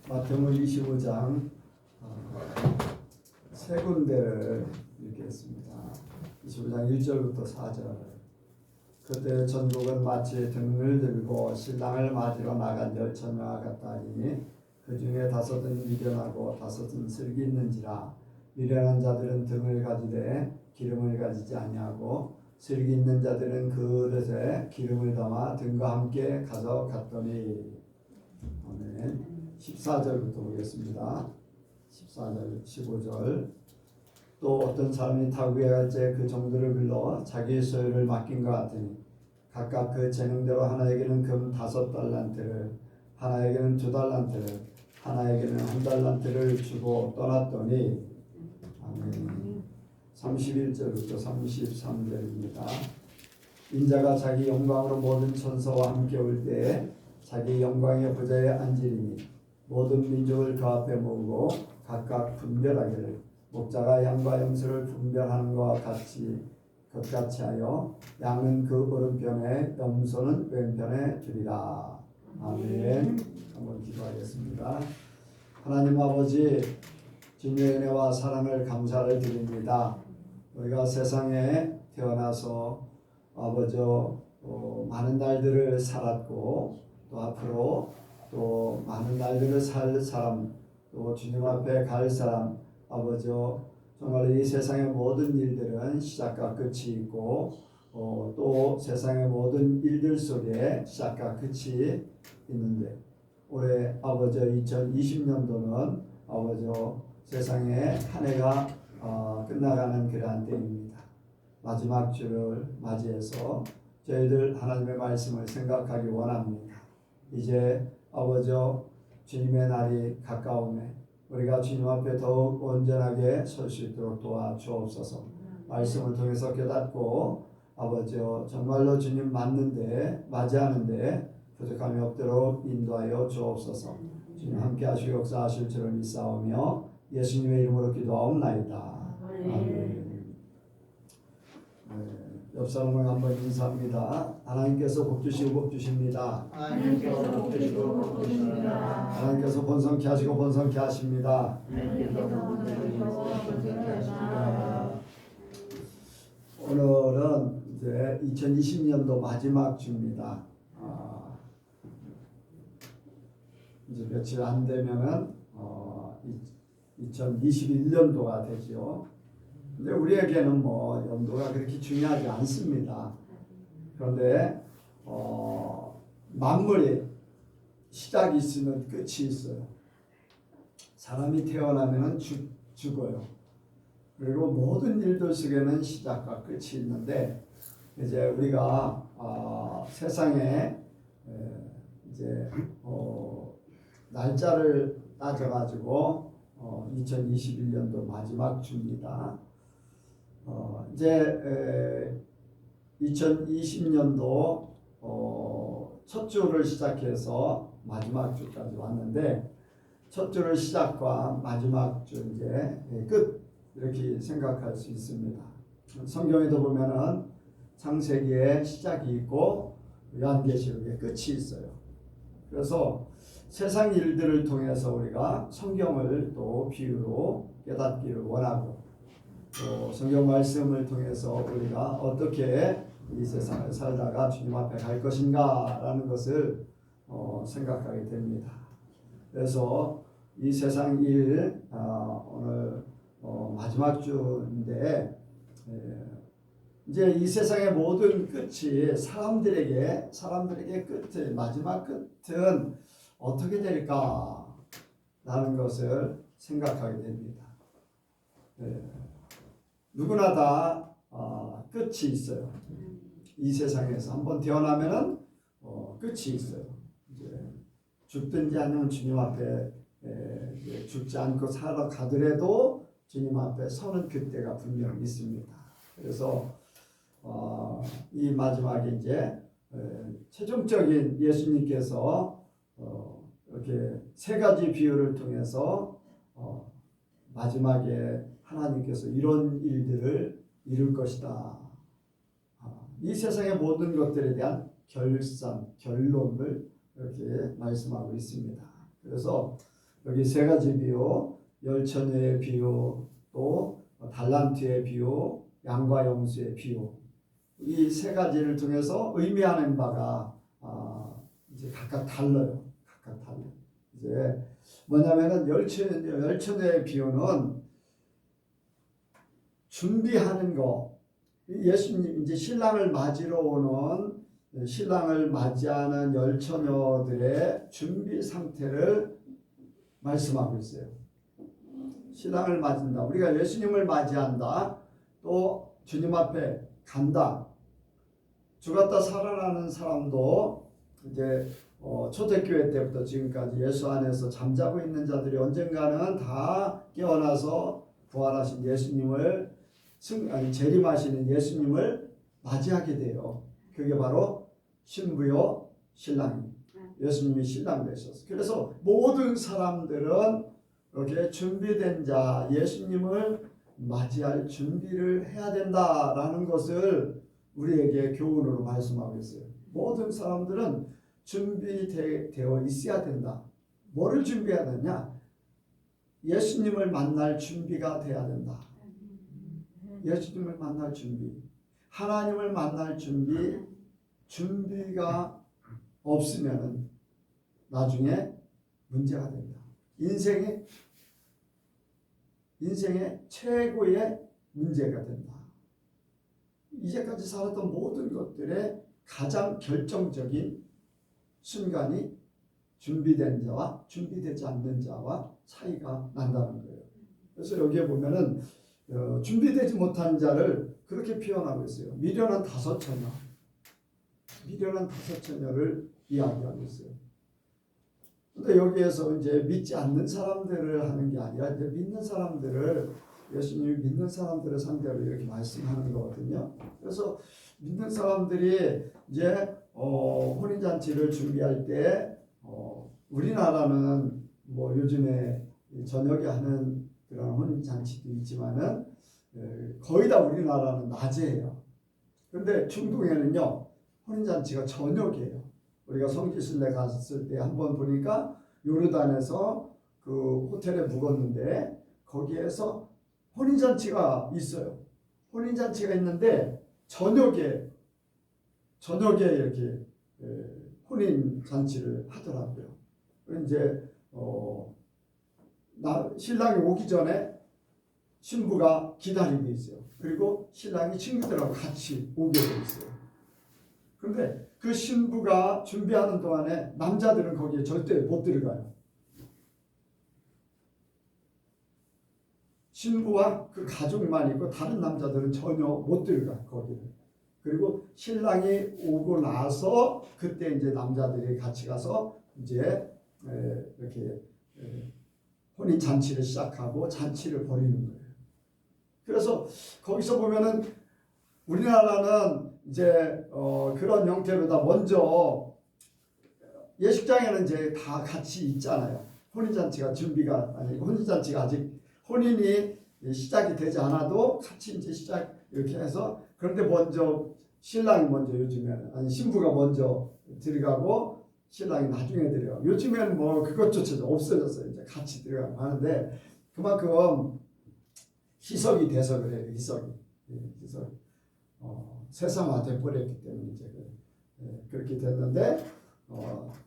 마태복음 25장 세 군데를 읽겠습니다. 25장 1절부터 4절. 그때 전국은 마치 등을 들고 신랑을 맞으러 나간 열처녀와 같다 하니 그 중에 다섯은 미련하고 다섯은 슬기 있는지라. 미련한 자들은 등을 가지되 기름을 가지지 아니하고 슬기 있는 자들은 그릇에 기름을 담아 등과 함께 가져갔더니. 아멘. 14절부터 보겠습니다. 14절, 15절. 또 어떤 사람이 타국에 갈 때 그 종들을 불러 자기의 소유를 맡긴 것 같으니 각각 그 재능대로 하나에게는 금 5달란트를, 하나에게는 2달란트를, 하나에게는 1달란트를 주고 떠났더니. 아멘. 31절부터 33절입니다. 인자가 자기 영광으로 모든 천사와 함께 올 때에 자기 영광의 보좌에 앉으리니 모든 민족을 그 앞에 모으고 각각 분별하기를 목자가 양과 염소를 분별하는 것과 같이 하여 양은 그 오른편에 염소는 왼편에 두리라. 아멘. 한번 기도하겠습니다. 하나님 아버지, 주님의 은혜와 사랑을 감사를 드립니다. 우리가 세상에 태어나서 아버지 많은 날들을 살았고 또 앞으로 또 많은 날들을 살 사람, 또 주님 앞에 갈 사람, 아버지 정말 이 세상의 모든 일들은 시작과 끝이 있고 또 세상의 모든 일들 속에 시작과 끝이 있는데 올해 아버지 2020년도는 아버지 세상의 한 해가 끝나가는 그러한 때입니다. 마지막 주를 맞이해서 저희들 하나님의 말씀을 생각하기 원합니다. 이제 아버지 주님의 날이 가까우네 우리가 주님 앞에 더욱 온전하게 설 수 있도록 도와주옵소서. 말씀을 통해서 깨닫고 아버지 정말로 주님 맞이하는데 부족함이 없도록 인도하여 주옵소서. 주님 함께 하시고 역사하실 줄을 믿사오며 예수님의 이름으로 기도하옵나이다. 아멘. 옆 사람을 한번 인사합니다. 하나님께서 복 주시고 복 주십니다. 하나님께서 복 주시고 복 주십니다. 하나님께서 번성케 하시고 번성케 하십니다. 하나님께서 복 주시고 번성케 하십니다. 오늘은 이제 2020년도 마지막 주입니다. 이제 며칠 안 되면은 2021년도가 되죠. 근데 우리에게는 뭐 연도가 그렇게 중요하지 않습니다. 그런데 만물이 시작이 있으면 끝이 있어요. 사람이 태어나면 죽어요. 그리고 모든 일들 속에는 시작과 끝이 있는데 이제 우리가 세상에 이제 날짜를 따져가지고 2021년도 마지막 주입니다. 이제 2020년도 첫 주를 시작해서 마지막 주까지 왔는데 첫 주를 시작과 마지막 주 이제 끝 이렇게 생각할 수 있습니다. 성경에도 보면은 창세기에 시작이 있고 요한계시록에 끝이 있어요. 그래서 세상 일들을 통해서 우리가 성경을 또 비유로 깨닫기를 원하고 또 성경 말씀을 통해서 우리가 어떻게 이 세상을 살다가 주님 앞에 갈 것인가 라는 것을 생각하게 됩니다. 그래서 이 세상 일 오늘 마지막 주인데 이제 이 세상의 모든 끝이 사람들에게 끝을 마지막 끝은 어떻게 될까 라는 것을 생각하게 됩니다. 누구나 다 끝이 있어요. 이 세상에서 한번 태어나면은 끝이 있어요. 이제 죽든지 아니면 주님 앞에 죽지 않고 살아가더라도 주님 앞에 서는 그때가 분명히 있습니다. 그래서 이 마지막에 이제 최종적인 예수님께서 이렇게 세 가지 비유를 통해서 마지막에 하나님께서 이런 일들을 이룰 것이다. 이 세상의 모든 것들에 대한 결론을 이렇게 말씀하고 있습니다. 그래서 여기 세 가지 비유, 열처녀의 비유, 또 달란트의 비유, 양과 염소의 비유, 이 세 가지를 통해서 의미하는 바가 이제 각각 달라요. 각각 달라. 이제 뭐냐면은 열처녀의 비유는 준비하는 거. 예수님 이제 신랑을 맞이러 오는 신랑을 맞이하는 열처녀들의 준비 상태를 말씀하고 있어요. 신랑을 맞은다. 우리가 예수님을 맞이한다. 또 주님 앞에 간다. 죽었다 살아나는 사람도 이제 초대교회 때부터 지금까지 예수 안에서 잠자고 있는 자들이 언젠가는 다 깨어나서 부활하신 예수님을 재림하시는 예수님을 맞이하게 돼요. 그게 바로 신부요 신랑이 예수님이 신랑 되셨어요. 그래서 모든 사람들은 이렇게 준비된 자 예수님을 맞이할 준비를 해야 된다라는 것을 우리에게 교훈으로 말씀하고 있어요. 모든 사람들은 준비되어 있어야 된다. 뭐를 준비해야 되냐? 예수님을 만날 준비가 돼야 된다. 예수님을 만날 준비, 하나님을 만날 준비, 준비가 없으면 나중에 문제가 된다. 인생의 최고의 문제가 된다. 이제까지 살았던 모든 것들의 가장 결정적인 순간이 준비된 자와 준비되지 않는 자와 차이가 난다는 거예요. 그래서 여기에 보면은 준비되지 못한 자를 그렇게 표현하고 있어요. 미련한 다섯 처녀를 이야기하고 있어요. 근데 여기에서 이제 믿지 않는 사람들을 하는 게 아니라 이제 믿는 사람들을 예수님이 믿는 사람들을 상대로 이렇게 말씀하는 거거든요. 그래서 믿는 사람들이 이제 혼인잔치를 준비할 때 우리나라는 뭐 요즘에 저녁에 하는 그런 혼인잔치도 있지만은 거의 다 우리나라는 낮에 해요. 그런데 중동에는요 혼인잔치가 저녁이에요. 우리가 성지순례 갔을 때 한번 보니까 요르단에서 그 호텔에 묵었는데 거기에서 혼인잔치가 있어요. 혼인잔치가 있는데 저녁에 이렇게 혼인잔치를 하더라고요. 이제 신랑이 오기 전에 신부가 기다리고 있어요. 그리고 신랑이 친구들하고 같이 오게 돼 있어요. 그런데 그 신부가 준비하는 동안에 남자들은 거기에 절대 못 들어가요. 신부와 그 가족만 있고 다른 남자들은 전혀 못 들어가요. 거기를. 그리고 신랑이 오고 나서 그때 이제 남자들이 같이 가서 이제 이렇게 혼인 잔치를 시작하고 잔치를 벌이는 거예요. 그래서 거기서 보면은 우리나라는 이제 그런 형태로다 먼저 예식장에는 이제 다 같이 있잖아요. 혼인잔치가 준비가 아니 혼인잔치가 아직 혼인이 시작이 되지 않아도 같이 이제 시작 이렇게 해서 그런데 먼저 신랑이 먼저 요즘에는 아니 신부가 먼저 들어가고 신랑이 나중에 들어가고 요즘에는 뭐 그것조차도 없어졌어요. 이제 같이 들어가고 하는데 그만큼 희석이 돼서 그래요. 희석이 세상화돼 버렸기 때문에 이제 그렇게 됐는데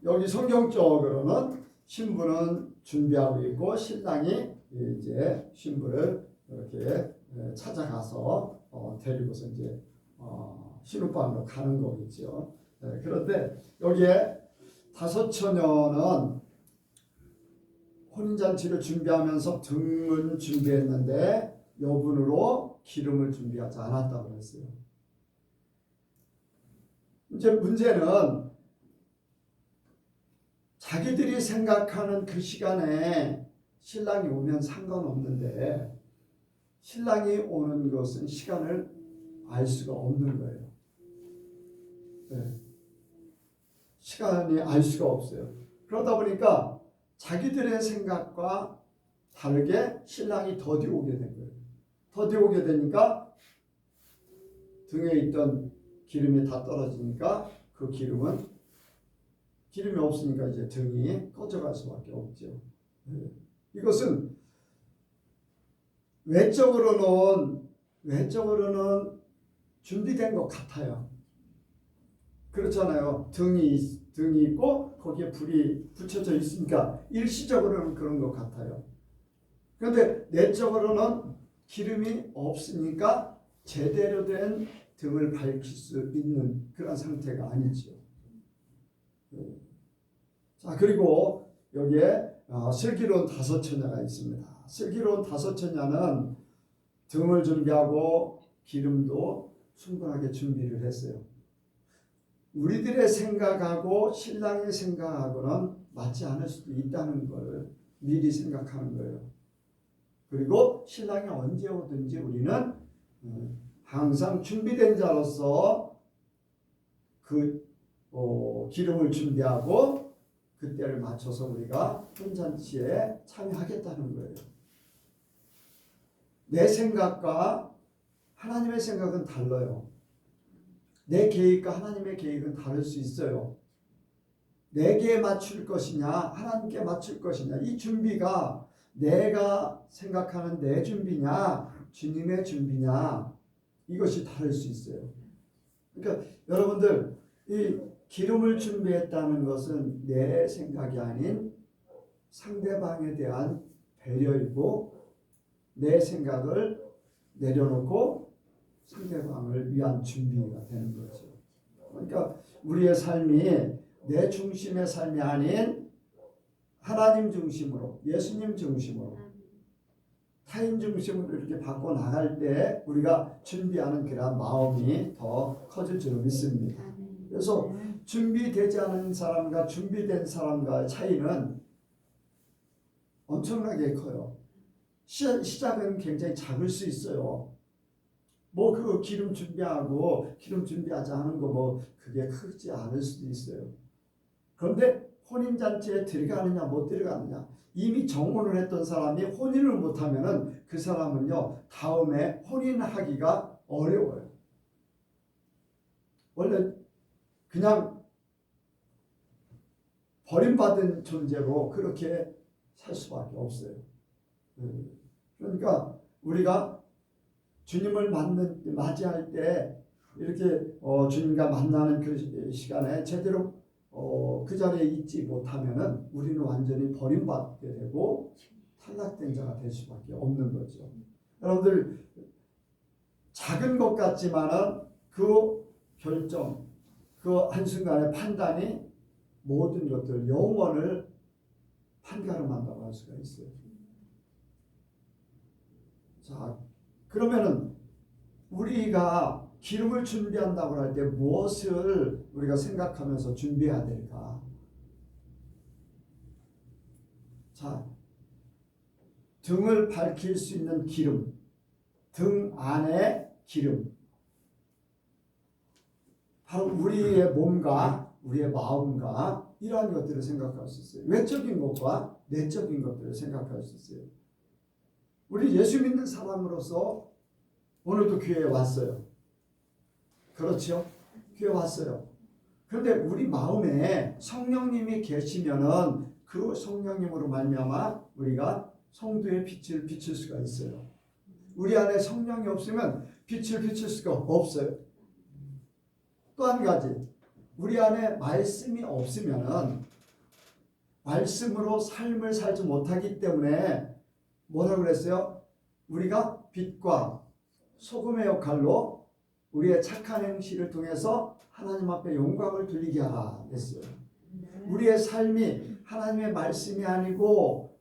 여기 성경적으로는 신부는 준비하고 있고 신랑이 이제 신부를 이렇게 찾아가서 데리고서 이제 신혼방으로 가는 거겠죠. 그런데 여기에 다섯 처녀는 혼인잔치를 준비하면서 등은 준비했는데 여분으로 기름을 준비하지 않았다고 했어요. 이제 문제는 자기들이 생각하는 그 시간에 신랑이 오면 상관없는데 신랑이 오는 것은 시간을 알 수가 없는 거예요. 시간이 알 수가 없어요. 그러다 보니까 자기들의 생각과 다르게 신랑이 더디 오게 된 거예요. 더디 오게 되니까 등에 있던 기름이 다 떨어지니까 그 기름이 없으니까 이제 등이 꺼져갈 수밖에 없죠. 이것은 외적으로는 준비된 것 같아요. 그렇잖아요. 등이 있고 거기에 불이 붙여져 있으니까 일시적으로는 그런 것 같아요. 그런데 내적으로는 기름이 없으니까 제대로 된 등을 밝힐 수 있는 그런 상태가 아니죠. 자, 그리고 여기에 슬기로운 다섯 처녀가 있습니다. 슬기로운 다섯 처녀는 등을 준비하고 기름도 충분하게 준비를 했어요. 우리들의 생각하고 신랑의 생각하고는 맞지 않을 수도 있다는 걸 미리 생각하는 거예요. 그리고 신랑이 언제 오든지 우리는 항상 준비된 자로서 그 기름을 준비하고 그때를 맞춰서 우리가 혼잔치에 참여하겠다는 거예요. 내 생각과 하나님의 생각은 달라요. 내 계획과 하나님의 계획은 다를 수 있어요. 내게 맞출 것이냐 하나님께 맞출 것이냐, 이 준비가 내가 생각하는 내 준비냐 주님의 준비냐, 이것이 다를 수 있어요. 그러니까 여러분들, 이 기름을 준비했다는 것은 내 생각이 아닌 상대방에 대한 배려이고, 내 생각을 내려놓고 상대방을 위한 준비가 되는 거죠. 그러니까 우리의 삶이 내 중심의 삶이 아닌 하나님 중심으로, 예수님 중심으로, 타인 중심으로 이렇게 바꿔 나갈 때 우리가 준비하는 그런 마음이 더 커질 줄 믿습니다. 그래서 준비되지 않은 사람과 준비된 사람과의 차이는 엄청나게 커요. 시작은 굉장히 작을 수 있어요. 뭐 그 기름 준비하고 기름 준비하지 않은 거 뭐 그게 크지 않을 수도 있어요. 그런데 혼인잔치에 들어가느냐 못 들어가느냐, 이미 정혼을 했던 사람이 혼인을 못하면은 그 사람은요 다음에 혼인하기가 어려워요. 원래 그냥 버림받은 존재로 그렇게 살 수밖에 없어요. 그러니까 우리가 주님을 맞이할 때 이렇게 주님과 만나는 그 시간에 제대로 그 자리에 있지 못하면은 우리는 완전히 버림받게 되고 탈락된 자가 될 수밖에 없는 거죠. 여러분들, 작은 것 같지만은 그 결정, 그 한순간의 판단이 모든 것들, 영원을 판가름한다고 할 수가 있어요. 자, 그러면은 우리가 기름을 준비한다고 할 때 무엇을 우리가 생각하면서 준비해야 될까? 자, 등을 밝힐 수 있는 기름, 등 안에 기름, 바로 우리의 몸과 우리의 마음과 이러한 것들을 생각할 수 있어요. 외적인 것과 내적인 것들을 생각할 수 있어요. 우리 예수 믿는 사람으로서 오늘도 교회에 왔어요. 그렇죠? 교회 왔어요. 그런데 우리 마음에 성령님이 계시면은 그 성령님으로 말미암아 우리가 성도의 빛을 비칠 수가 있어요. 우리 안에 성령이 없으면 빛을 비칠 수가 없어요. 또 한 가지, 우리 안에 말씀이 없으면은 말씀으로 삶을 살지 못하기 때문에 뭐라고 그랬어요? 우리가 빛과 소금의 역할로 우리의 착한 행실을 통해서 하나님 앞에 영광을 돌리게 하라 했어요. 우리의 삶이 하나님의 말씀이 아니고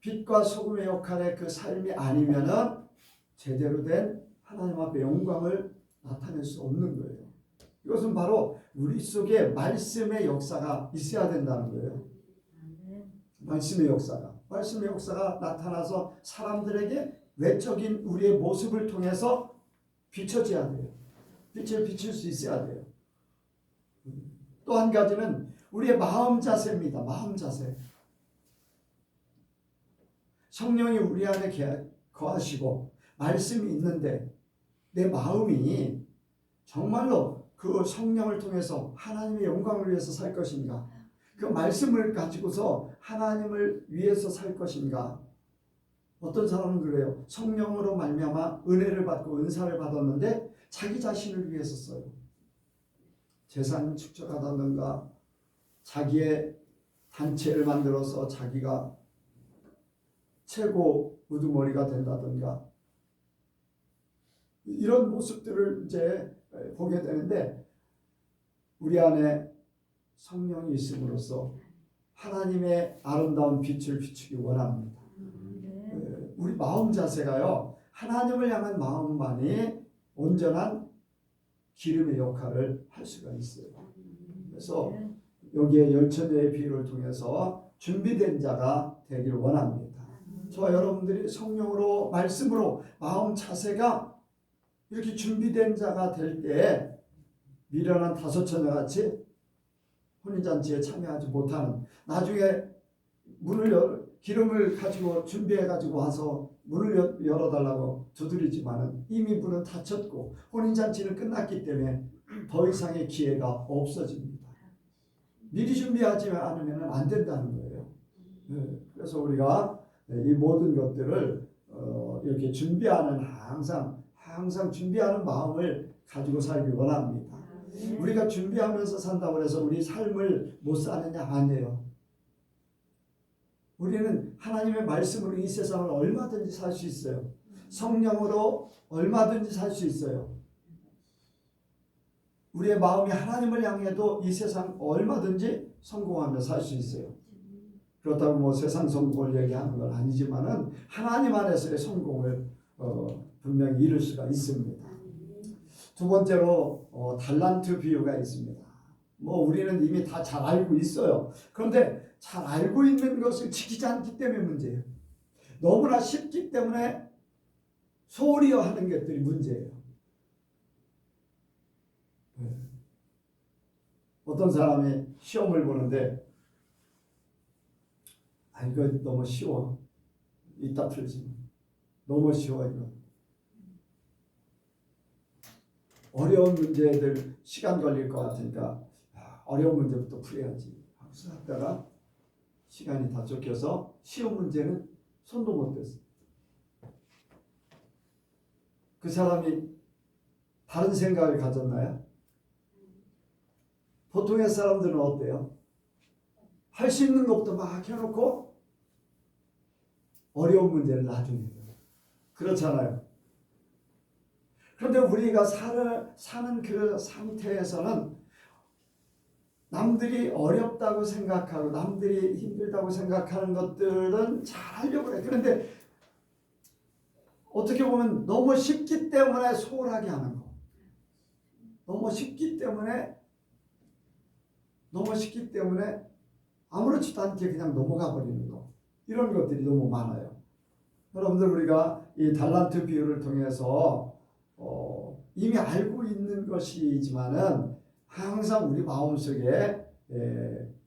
빛과 소금의 역할의 그 삶이 아니면은 제대로 된 하나님 앞에 영광을 나타낼 수 없는 거예요. 이것은 바로 우리 속에 말씀의 역사가 있어야 된다는 거예요. 말씀의 역사가 나타나서 사람들에게 외적인 우리의 모습을 통해서 비춰져야 돼요. 빛을 비칠 수 있어야 돼요. 또 한 가지는 우리의 마음 자세입니다. 마음 자세. 성령이 우리 안에 거하시고 말씀이 있는데 내 마음이 정말로 그 성령을 통해서 하나님의 영광을 위해서 살 것인가? 그 말씀을 가지고서 하나님을 위해서 살 것인가? 어떤 사람은 그래요. 성령으로 말미암아 은혜를 받고 은사를 받았는데 자기 자신을 위해서 써요. 재산 축적하다든가 자기의 단체를 만들어서 자기가 최고 우두머리가 된다든가 이런 모습들을 이제 보게 되는데 우리 안에 성령이 있음으로써 하나님의 아름다운 빛을 비추기 원합니다. 우리 마음 자세가요. 하나님을 향한 마음만이 온전한 기름의 역할을 할 수가 있어요. 그래서 여기에 열처녀의 비유를 통해서 준비된 자가 되기를 원합니다. 저와 여러분들이 성령으로 말씀으로 마음 자세가 이렇게 준비된 자가 될 때 미련한 다섯 처녀같이 혼인잔치에 참여하지 못하는 나중에 기름을 가지고 준비해 가지고 와서 문을 열어달라고 두드리지만은 이미 문은 닫혔고 혼인잔치는 끝났기 때문에 더 이상의 기회가 없어집니다. 미리 준비하지 않으면 안 된다는 거예요. 그래서 우리가 이 모든 것들을 이렇게 준비하는 항상 준비하는 마음을 가지고 살기 원합니다. 우리가 준비하면서 산다고 해서 우리 삶을 못 사느냐? 아니에요. 우리는 하나님의 말씀으로 이 세상을 얼마든지 살 수 있어요. 성령으로 얼마든지 살 수 있어요. 우리의 마음이 하나님을 향해도 이 세상 얼마든지 성공하며 살 수 있어요. 그렇다고 뭐 세상 성공을 얘기하는 건 아니지만은 하나님 안에서의 성공을 분명히 이룰 수가 있습니다. 두 번째로 달란트 비유가 있습니다. 뭐 우리는 이미 다 잘 알고 있어요. 그런데 잘 알고 있는 것을 지키지 않기 때문에 문제예요. 너무나 쉽기 때문에 소홀히 하는 것들이 문제예요. 어떤 사람이 시험을 보는데 이거 너무 쉬워. 이따 풀지. 너무 쉬워 이거. 어려운 문제들 시간 걸릴 것 같으니까 어려운 문제부터 풀어야지 하고 하다가 시간이 다 쫓겨서 쉬운 문제는 손도 못 댔어. 그 사람이 다른 생각을 가졌나요? 보통의 사람들은 어때요? 할 수 있는 것부터 막 해놓고 어려운 문제를 나중에 해요. 그렇잖아요. 그런데 우리가 사는 그 상태에서는 남들이 어렵다고 생각하고 남들이 힘들다고 생각하는 것들은 잘 하려고 해. 그런데 어떻게 보면 너무 쉽기 때문에 소홀하게 하는 거. 너무 쉽기 때문에 아무렇지도 않게 그냥 넘어가 버리는 거. 이런 것들이 너무 많아요. 여러분들 우리가 이 달란트 비유를 통해서 이미 알고 있는 것이지만은 항상 우리 마음속에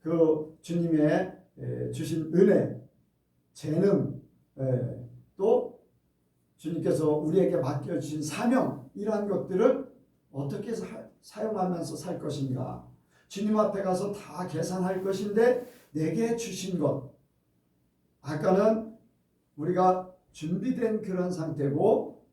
그 주님의 주신 은혜, 재능, 또 주님께서 우리에게 맡겨주신 사명 이러한 것들을 어떻게 사용하면서 살 것인가. 주님 앞에 가서 다 계산할 것인데 내게 주신 것. 아까는 우리가 준비된 그런 상태고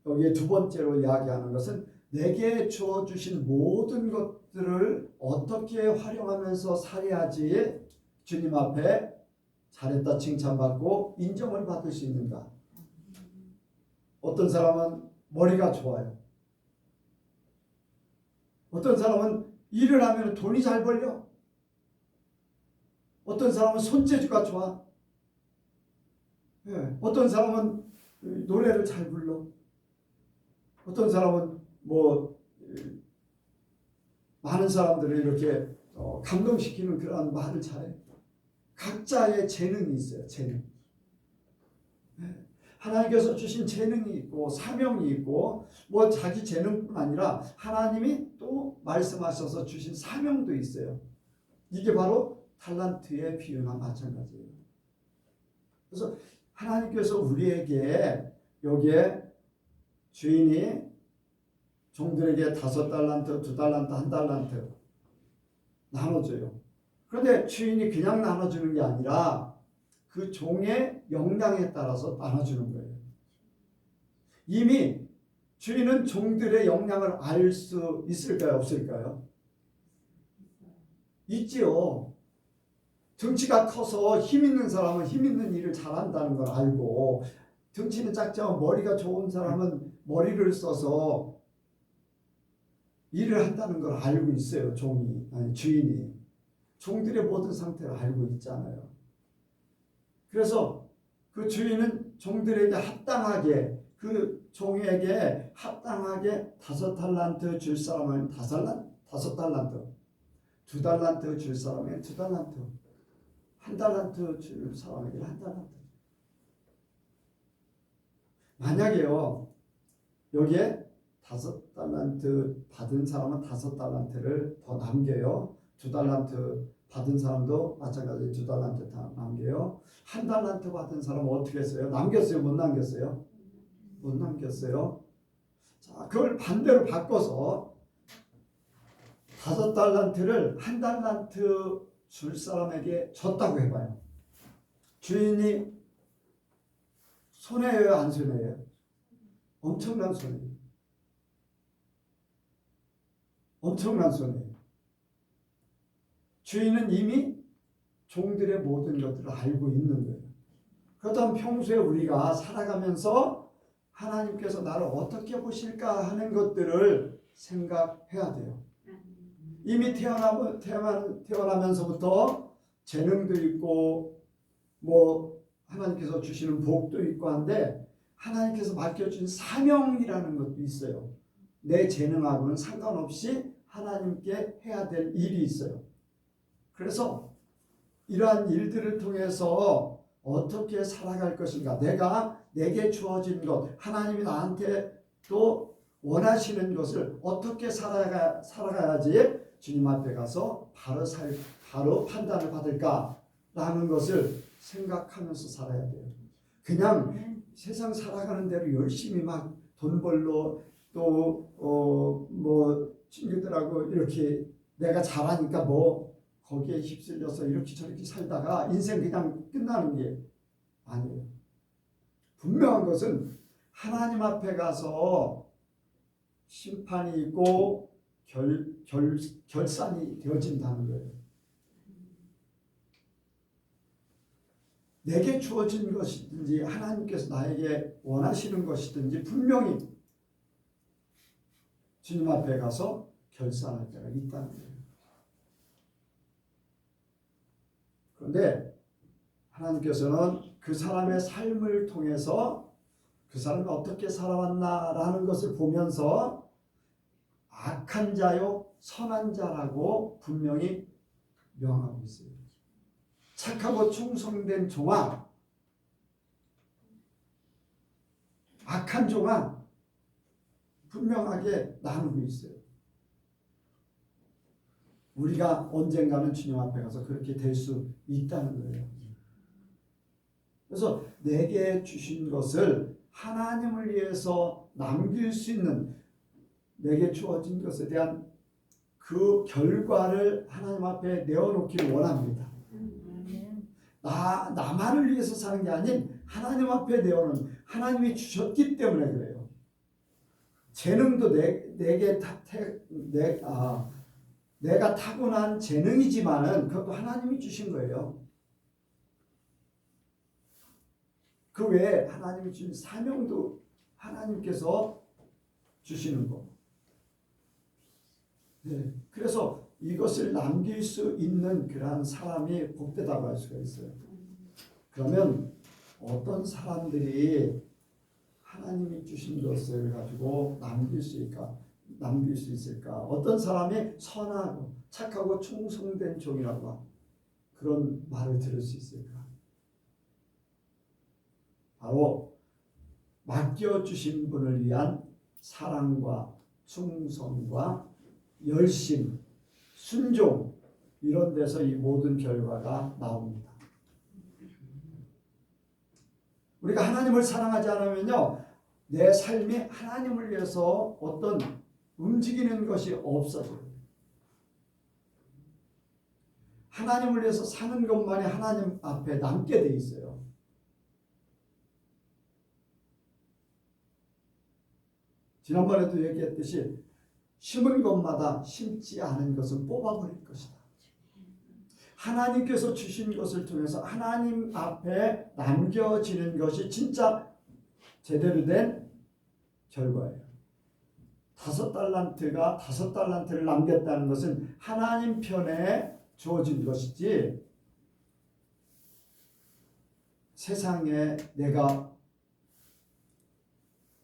여기에 두 번째로 이야기하는 것은 내게 주어주신 모든 것들을 어떻게 활용하면서 살아야지 주님 앞에 잘했다 칭찬받고 인정을 받을 수 있는가. 어떤 사람은 머리가 좋아요. 어떤 사람은 일을 하면 돈이 잘 벌려. 어떤 사람은 손재주가 좋아. 어떤 사람은 노래를 잘 불러. 어떤 사람은 많은 사람들을 이렇게 감동시키는 그런 말을 잘해. 각자의 재능이 있어요. 재능. 하나님께서 주신 재능이 있고 사명이 있고 자기 재능뿐 아니라 하나님이 또 말씀하셔서 주신 사명도 있어요. 이게 바로 달란트의 비유나 마찬가지예요. 그래서 하나님께서 우리에게 여기에 주인이 종들에게 5달란트, 2달란트, 1달란트 나눠줘요. 그런데 주인이 그냥 나눠주는 게 아니라 그 종의 역량에 따라서 나눠주는 거예요. 이미 주인은 종들의 역량을 알 수 있을까요? 없을까요? 있지요. 덩치가 커서 힘 있는 사람은 힘 있는 일을 잘한다는 걸 알고, 덩치는 작지만 머리가 좋은 사람은 머리를 써서 일을 한다는 걸 알고 있어요. 종이, 아니 주인이. 종들의 모든 상태를 알고 있잖아요. 그래서 그 주인은 종들에게 합당하게, 그 종에게 합당하게 5달란트 줄 사람은 5달란트, 2달란트 줄 사람에게 2달란트, 1달란트 줄 사람에게 1달란트. 만약에요, 여기에 5달란트 받은 사람은 5달란트를 더 남겨요. 2달란트 받은 사람도 마찬가지로 2달란트 다 남겨요. 1달란트 받은 사람은 어떻게 했어요? 남겼어요? 못 남겼어요? 못 남겼어요. 자, 그걸 반대로 바꿔서 5달란트를 1달란트 줄 사람에게 줬다고 해봐요. 주인이 손해예요, 안 손해예요? 엄청난 손해예요. 엄청난 손해예요. 주인은 이미 종들의 모든 것들을 알고 있는 거예요. 그렇다면 평소에 우리가 살아가면서 하나님께서 나를 어떻게 보실까 하는 것들을 생각해야 돼요. 이미 태어나면서부터 재능도 있고 뭐 하나님께서 주시는 복도 있고 한데, 하나님께서 맡겨준 사명이라는 것도 있어요. 내 재능하고는 상관없이 하나님께 해야 될 일이 있어요. 그래서 이러한 일들을 통해서 어떻게 살아갈 것인가, 내게 주어진 것, 하나님이 나한테 또 원하시는 것을 어떻게 살아가야지 주님 앞에 가서 바로 판단을 받을까라는 것을 생각하면서 살아야 돼요. 그냥 세상 살아가는 대로 열심히 막 돈 벌러 또 뭐 친구들하고 이렇게 내가 잘하니까 뭐 거기에 휩쓸려서 이렇게 저렇게 살다가 인생 그냥 끝나는 게 아니에요. 분명한 것은 하나님 앞에 가서 심판이 있고 결산이 되어진다는 거예요. 내게 주어진 것이든지 하나님께서 나에게 원하시는 것이든지 분명히 주님 앞에 가서 결산할 때가 있다는 거예요. 그런데 하나님께서는 그 사람의 삶을 통해서 그 사람이 어떻게 살아왔나라는 것을 보면서 악한 자요 선한 자라고 분명히 명하고 있어요. 착하고 충성된 종아, 악한 종아 분명하게 나누고 있어요. 우리가 언젠가는 주님 앞에 가서 그렇게 될 수 있다는 거예요. 그래서 내게 주신 것을 하나님을 위해서 남길 수 있는, 내게 주어진 것에 대한 그 결과를 하나님 앞에 내어놓기를 원합니다. 나만을 위해서 사는 게 아닌 하나님 앞에 내어놓은, 하나님이 주셨기 때문에 그래요. 재능도 내가 타고난 재능이지만은 그것도 하나님이 주신 거예요. 그 외에 하나님이 주신 사명도 하나님께서 주시는 거. 네. 그래서 이것을 남길 수 있는 그러한 사람이 복되다고 할 수가 있어요. 그러면 어떤 사람들이 하나님이 주신 것을 가지고 남길 수 있을까? 어떤 사람이 선하고 착하고 충성된 종이라고 그런 말을 들을 수 있을까? 바로 맡겨주신 분을 위한 사랑과 충성과 열심, 순종, 이런 데서 이 모든 결과가 나옵니다. 우리가 하나님을 사랑하지 않으면요, 내 삶이 하나님을 위해서 어떤 움직이는 것이 없어져요. 하나님을 위해서 사는 것만이 하나님 앞에 남게 돼 있어요. 지난번에도 얘기했듯이 심은 것마다 심지 않은 것은 뽑아버릴 것이다. 하나님께서 주신 것을 통해서 하나님 앞에 남겨지는 것이 진짜 제대로 된 결과예요. 5달란트가 5달란트를 남겼다는 것은 하나님 편에 주어진 것이지 세상에 내가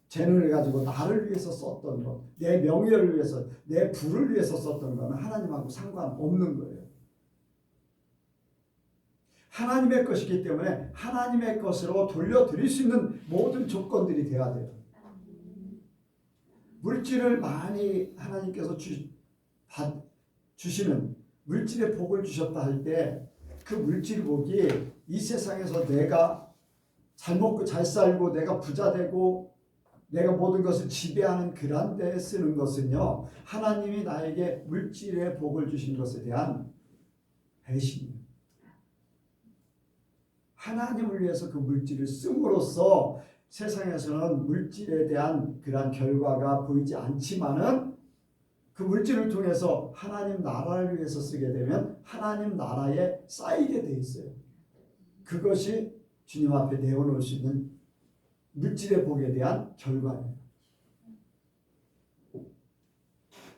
재능을 가지고 나를 위해서 썼던 것, 내 명예를 위해서, 내 부를 위해서 썼던 것은 하나님하고 상관없는 거예요. 하나님의 것이기 때문에 하나님의 것으로 돌려드릴 수 있는 모든 조건들이 돼야 돼요. 물질을 많이 하나님께서 주시는 물질의 복을 주셨다 할 때 그 물질 복이 이 세상에서 내가 잘 먹고 잘 살고 내가 부자 되고 내가 모든 것을 지배하는 그런 데에 쓰는 것은요, 하나님이 나에게 물질의 복을 주신 것에 대한 배신이에요. 하나님을 위해서 그 물질을 씀으로써 세상에서는 물질에 대한 그러한 결과가 보이지 않지만은 그 물질을 통해서 하나님 나라를 위해서 쓰게 되면 하나님 나라에 쌓이게 돼 있어요. 그것이 주님 앞에 내어놓을 수 있는 물질의 복에 대한 결과예요.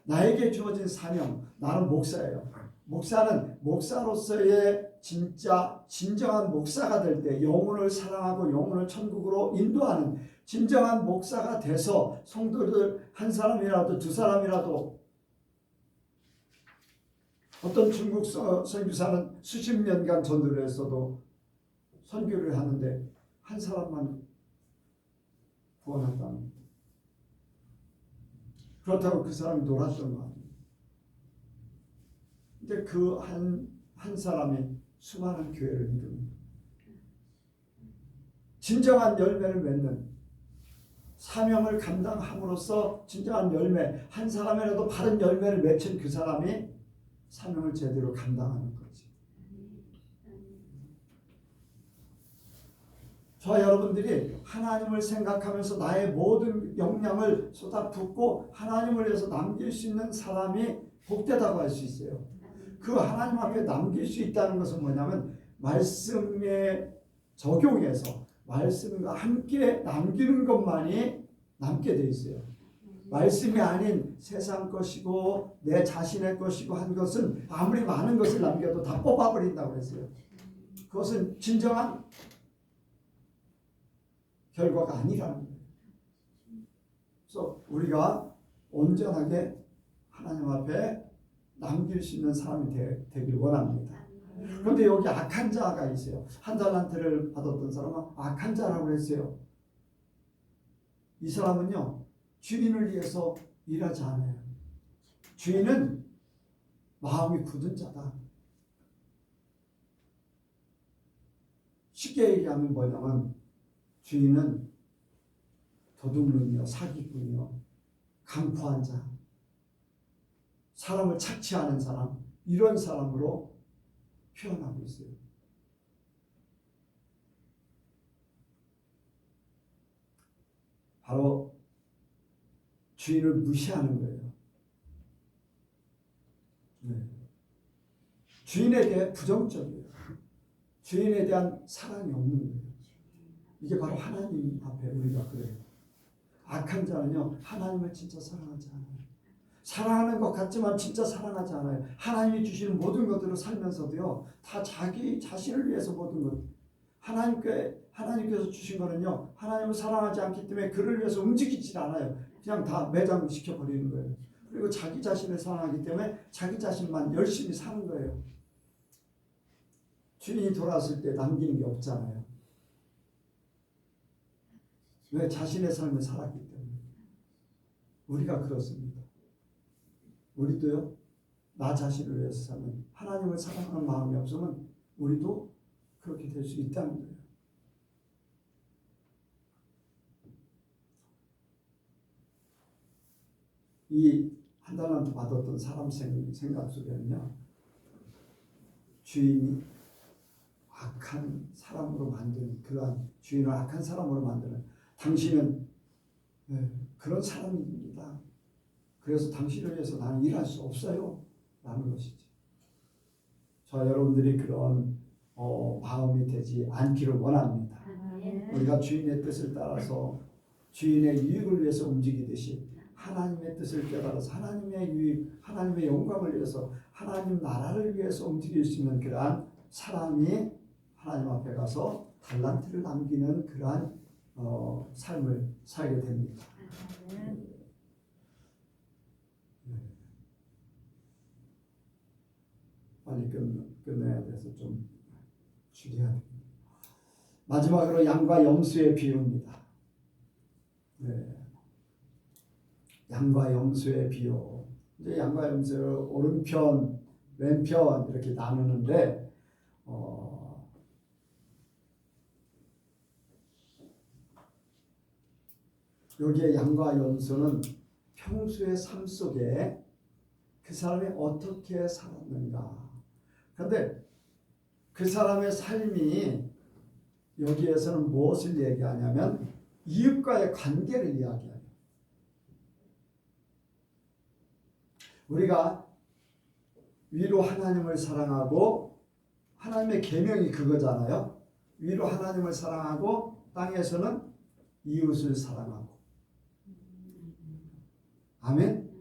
나에게 주어진 사명, 나는 목사예요. 목사는 목사로서의 진정한 목사가 될 때 영혼을 사랑하고 영혼을 천국으로 인도하는 진정한 목사가 돼서 성도들 한 사람이라도 두 사람이라도 어떤 중국 선교사는 수십 년간 전도를 했어도 선교를 하는데 한 사람만 구원했다는, 그렇다고 그 사람이 놀았던 거 아니에요. 근데 그 한 사람이 수많은 교회를 이룹니다. 진정한 열매를 맺는 사명을 감당함으로써 진정한 열매, 한 사람이라도 바른 열매를 맺힌 그 사람이 사명을 제대로 감당하는 거지. 저와 여러분들이 하나님을 생각하면서 나의 모든 역량을 쏟아붓고 하나님을 위해서 남길 수 있는 사람이 복되다고 할 수 있어요. 그 하나님 앞에 남길 수 있다는 것은 뭐냐면 말씀에 적용해서 말씀과 함께 남기는 것만이 남게 돼 있어요. 말씀이 아닌 세상 것이고 내 자신의 것이고 한 것은 아무리 많은 것을 남겨도 다 뽑아버린다고 했어요. 그것은 진정한 결과가 아니라는 거예요. 그래서 우리가 온전하게 하나님 앞에 남길 수 있는 사람이 되길 원합니다. 그런데 여기 악한 자가 있어요. 한 달란트를 받았던 사람은 악한 자라고 했어요. 이 사람은요, 주인을 위해서 일하지 않아요. 주인은 마음이 굳은 자다. 쉽게 얘기하면 뭐냐면 주인은 도둑놈이요, 사기꾼이요, 강포한 자, 사람을 착취하는 사람, 이런 사람으로 표현하고 있어요. 바로 주인을 무시하는 거예요. 네. 주인에 대해 부정적이에요. 주인에 대한 사랑이 없는 거예요. 이게 바로 하나님 앞에 우리가 그래요. 악한 자는요, 하나님을 진짜 사랑하지 않아요. 사랑하는 것 같지만 진짜 사랑하지 않아요. 하나님이 주시는 모든 것들을 살면서도요, 다 자기 자신을 위해서 모든 것, 하나님께서 주신 거는요, 하나님을 사랑하지 않기 때문에 그를 위해서 움직이질 않아요. 그냥 다 매장시켜 버리는 거예요. 그리고 자기 자신을 사랑하기 때문에 자기 자신만 열심히 사는 거예요. 주인이 돌아왔을 때 남기는 게 없잖아요. 왜? 자신의 삶을 살았기 때문에. 우리가 그렇습니다. 우리도요, 나 자신을 위해서 사는, 하나님을 사랑하는 마음이 없으면 우리도 그렇게 될 수 있다는 거예요. 이 한 달란트 받았던 사람 생각 속에는요, 주인이 악한 사람으로 만드는 그러한 주인을 악한 사람으로 만드는 당신은 그런 사람입니다. 그래서 당신을 위해서 나는 일할 수 없어요. 라는 것이지. 저 여러분들이 그런 마음이 되지 않기를 원합니다. 우리가 주인의 뜻을 따라서 주인의 유익을 위해서 움직이듯이 하나님의 뜻을 깨달아서 하나님의 유익, 하나님의 영광을 위해서 하나님 나라를 위해서 움직일 수 있는 그러한 사람이 하나님 앞에 가서 달란트를 남기는 그러한 삶을 살게 됩니다. 빨리 끝내야 돼서 좀 줄여야 됩니다. 마지막으로 양과 염소의 비유입니다. 네. 양과 염소의 비유. 이제 양과 염소를 오른편, 왼편 이렇게 나누는데 여기에 양과 염소는 평소의 삶 속에 그 사람이 어떻게 살았는가. 그런데 그 사람의 삶이 여기에서는 무엇을 얘기하냐면 이웃과의 관계를 이야기해요. 우리가 위로 하나님을 사랑하고 하나님의 계명이 그거잖아요. 위로 하나님을 사랑하고 땅에서는 이웃을 사랑하고. 아멘.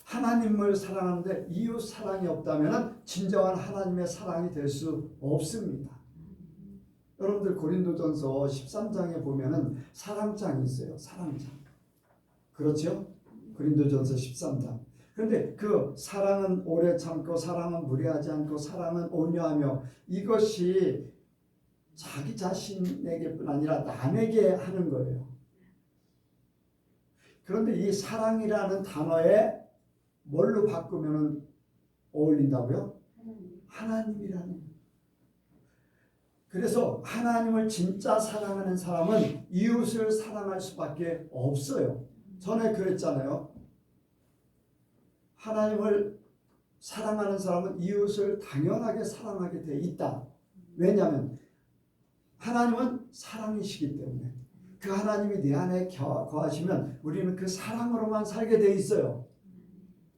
하나님을 사랑하는데 이웃 사랑이 없다면 진정한 하나님의 사랑이 될 수 없습니다. 여러분들 고린도전서 13장에 보면은 사랑장이 있어요. 사랑장. 그렇죠? 고린도전서 13장. 그런데 그 사랑은 오래 참고 사랑은 무례하지 않고 사랑은 온유하며 이것이 자기 자신에게뿐 아니라 남에게 하는 거예요. 그런데 이 사랑이라는 단어에 뭘로 바꾸면 어울린다고요? 하나님이라는. 그래서 하나님을 진짜 사랑하는 사람은 이웃을 사랑할 수밖에 없어요. 전에 그랬잖아요. 하나님을 사랑하는 사람은 이웃을 당연하게 사랑하게 돼 있다. 왜냐하면 하나님은 사랑이시기 때문에 그 하나님이 내 안에 거하시면 우리는 그 사랑으로만 살게 돼 있어요.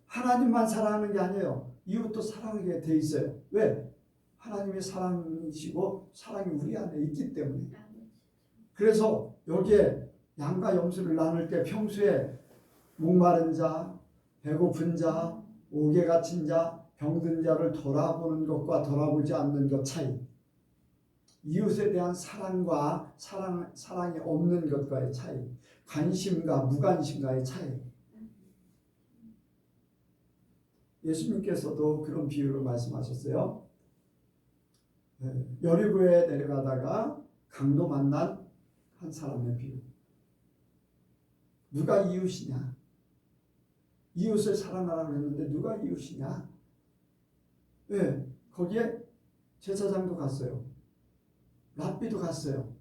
하나님만 사랑하는 게 아니에요. 이웃도 사랑하게 돼 있어요. 왜? 하나님의 사랑이시고 사랑이 우리 안에 있기 때문에. 그래서 여기에 양과 염소를 나눌 때 평소에 목마른 자, 배고픈 자, 옥에 갇힌 자, 병든 자를 돌아보는 것과 돌아보지 않는 것 차이. 이웃에 대한 사랑과 사랑이 없는 것과의 차이. 관심과 무관심과의 차이. 예수님께서도 그런 비유를 말씀하셨어요. 여리고에 내려가다가 강도 만난 한 사람의 비유. 누가 이웃이냐? 이웃을 사랑하라고 했는데 누가 이웃이냐? 왜? 거기에 제사장도 갔어요. 랍비도 갔어요.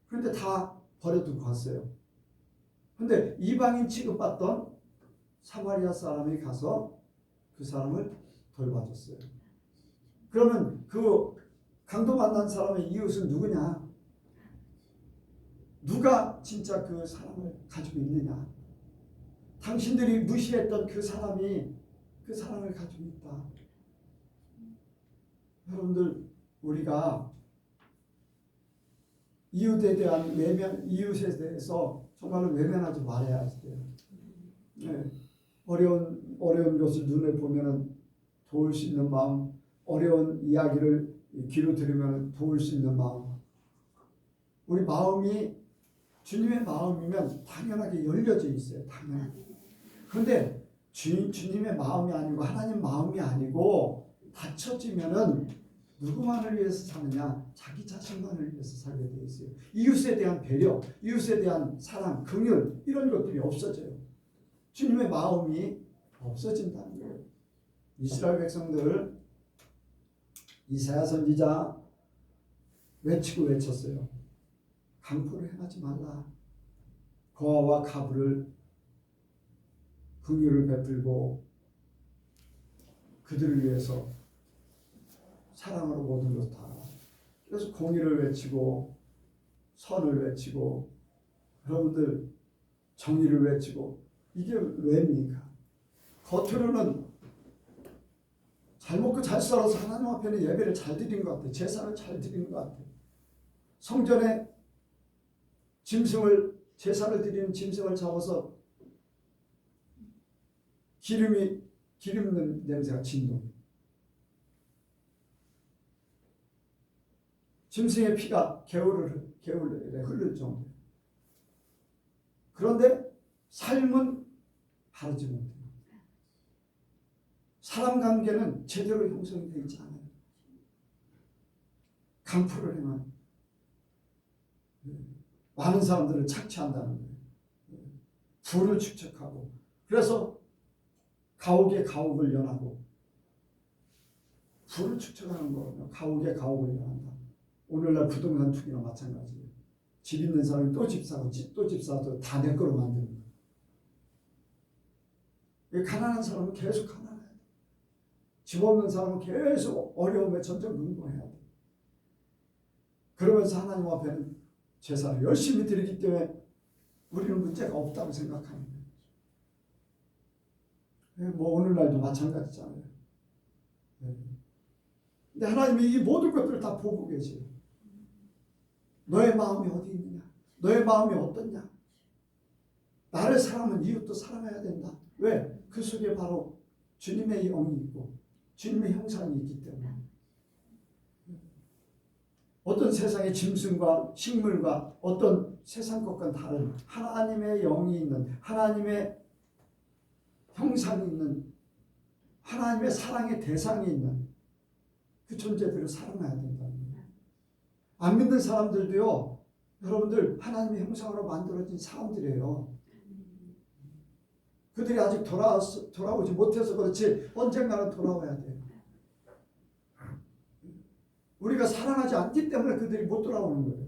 그런데 다 버려두고 갔어요. 그런데 이방인 취급받던 사마리아 사람이 가서 그 사람을 돌봐줬어요. 그러면 그 강도 만난 사람의 이웃은 누구냐? 누가 진짜 그 사랑을 가지고 있느냐? 당신들이 무시했던 그 사람이 그 사랑을 가지고 있다. 여러분들, 우리가 이웃에 대한 이웃에 대해서 정말로 외면하지 말아야 돼요. 네. 어려운 것을 눈에 보면은 도울 수 있는 마음, 어려운 이야기를 귀로 들으면 도울 수 있는 마음. 우리 마음이 주님의 마음이면 당연하게 열려져 있어요. 당연하게. 그런데 주님의 마음이 아니고 하나님 마음이 아니고 닫혀지면은 누구만을 위해서 사느냐? 자기 자신만을 위해서 살게 돼 있어요. 이웃에 대한 배려, 이웃에 대한 사랑, 긍휼 이런 것들이 없어져요. 주님의 마음이 없어진다는 거예요. 이스라엘 백성들 이사야 선지자 외치고 외쳤어요. 강포를 행하지 말라. 고아와 가부를 긍휼을 베풀고 그들을 위해서 사랑으로 모든 것 다. 그래서 공의를 외치고 선을 외치고 여러분들 정의를 외치고 이게 왜입니까? 겉으로는 잘 먹고 잘 살아서 하나님 앞에는 예배를 잘 드린 것 같아요. 제사를 잘 드린 것 같아요. 성전에 짐승을 제사를 드리는 짐승을 잡아서 기름 냄새가 진동. 짐승의 피가 개울에 흐를 정도. 그런데 삶은 바르지 못해요. 사람 관계는 제대로 형성이 되지 않아요. 강포를 행한 많은 사람들을 착취한다는 거예요. 부를 축적하고 그래서 가옥에 가옥을 연하고 부를 축적하는 거예요. 가옥에 가옥을 연한다. 오늘날 부동산 투기나 마찬가지예요. 집 있는 사람이 또 집 사고 또 집 사서 다 내 거로 만드는 거예요. 가난한 사람은 계속 가난해야 돼. 집 없는 사람은 계속 어려움에 점점 능동해야 돼. 그러면서 하나님 앞에는 제사를 열심히 드리기 때문에 우리는 문제가 없다고 생각하는 거예요. 뭐 오늘날도 마찬가지잖아요. 근데 하나님이 이 모든 것들을 다 보고 계세요. 너의 마음이 어디 있느냐? 너의 마음이 어떻냐? 나를 사랑하면 이웃도 사랑해야 된다. 왜? 그 속에 바로 주님의 영이 있고 주님의 형상이 있기 때문에. 어떤 세상의 짐승과 식물과 어떤 세상 것과는 다른 하나님의 영이 있는 하나님의 형상이 있는 하나님의 사랑의 대상이 있는 그 존재들을 사랑해야 된다는 거예요. 안 믿는 사람들도요. 여러분들 하나님의 형상으로 만들어진 사람들이에요. 그들이 아직 돌아오지 못해서 그렇지 언젠가는 돌아와야 돼요. 우리가 사랑하지 않기 때문에 그들이 못 돌아오는 거예요.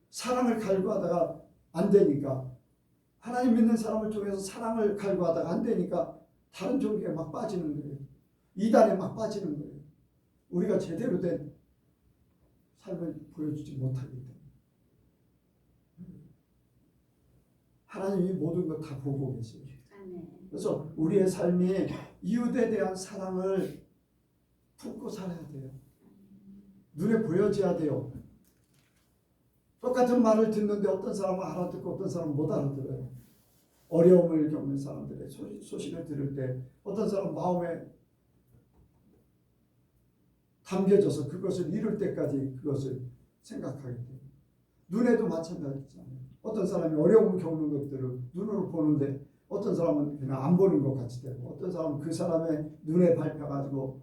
사랑을 갈구하다가 안 되니까 하나님 믿는 사람을 통해서 사랑을 갈구하다가 안 되니까 다른 종교에 막 빠지는 거예요. 이단에 막 빠지는 거예요. 우리가 제대로 된 삶을 보여주지 못하기 때문에. 하나님이 모든 것 다 보고 계세요. 그래서 우리의 삶이 이웃에 대한 사랑을 품고 살아야 돼요. 눈에 보여져야 돼요. 똑같은 말을 듣는데 어떤 사람은 알아듣고 어떤 사람은 못 알아들어요. 어려움을 겪는 사람들의 소식을 들을 때 어떤 사람은 마음에 담겨져서 그것을 이룰 때까지 그것을 생각하게 돼요. 눈에도 마찬가지잖아요. 어떤 사람이 어려움을 겪는 것들을 눈으로 보는데 어떤 사람은 그냥 안 보는 것 같이 되고 어떤 사람은 그 사람의 눈에 밟혀가지고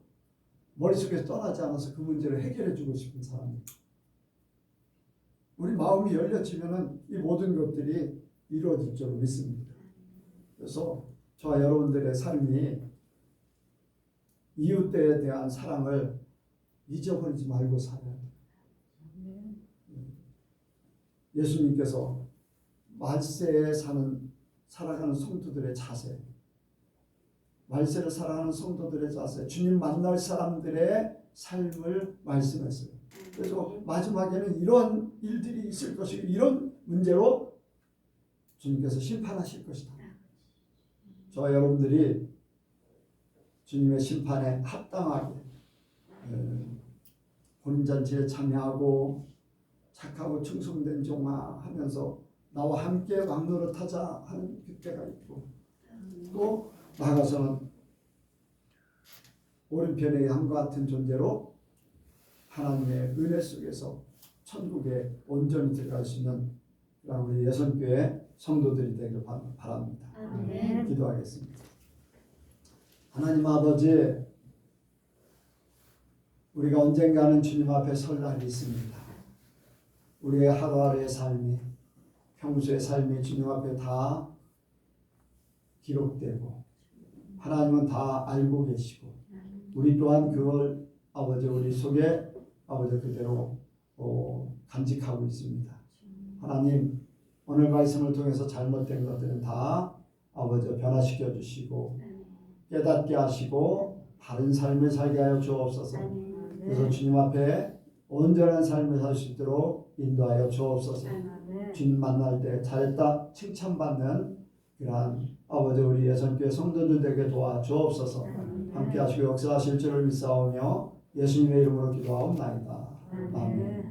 머릿속에서 떠나지 않아서 그 문제를 해결해 주고 싶은 사람이에요. 우리 마음이 열려지면은 이 모든 것들이 이루어질 줄 믿습니다. 그래서 저와 여러분들의 삶이 이웃에 대한 사랑을 잊어버리지 말고 살아야 돼요. 예수님께서 말세에 살아가는 성도들의 자세, 말세를 살아가는 성도들의 자세, 주님 만날 사람들의 삶을 말씀했어요. 그래서 마지막에는 이런 일들이 있을 것이고 이런 문제로 주님께서 심판하실 것이다. 저와 여러분들이 주님의 심판에 합당하게 혼인잔치에 참여하고 착하고 충성된 종아 하면서 나와 함께 왕노릇하자 하는 그때가 있고 또 나가서는 오른편의 양과 같은 존재로 하나님의 은혜 속에서 천국에 온전히 들어갈 수 있는 우리 예선교회 성도들이 되길 바랍니다. 아멘. 기도하겠습니다. 하나님 아버지, 우리가 언젠가는 주님 앞에 설 날이 있습니다. 우리의 하루하루의 삶이 평소의 삶이 주님 앞에 다 기록되고 하나님은 다 알고 계시고 우리 또한 그걸 아버지 우리 속에 아버지 그대로 간직하고 있습니다. 하나님 오늘 말씀을 통해서 잘못된 것들은 다 아버지 변화시켜 주시고 깨닫게 하시고 바른 삶을 살게 하여 주옵소서. 그래서 주님 앞에 온전한 삶을 살 수 있도록 인도하여 주옵소서. 주님 만날 때 잘했다 칭찬받는 그러한 아버지 우리 예선교회 성도들 되게 도와 주옵소서. 함께 하시고 역사하실 줄을 믿사오며 예수님의 이름으로 기도하옵나이다. 아멘.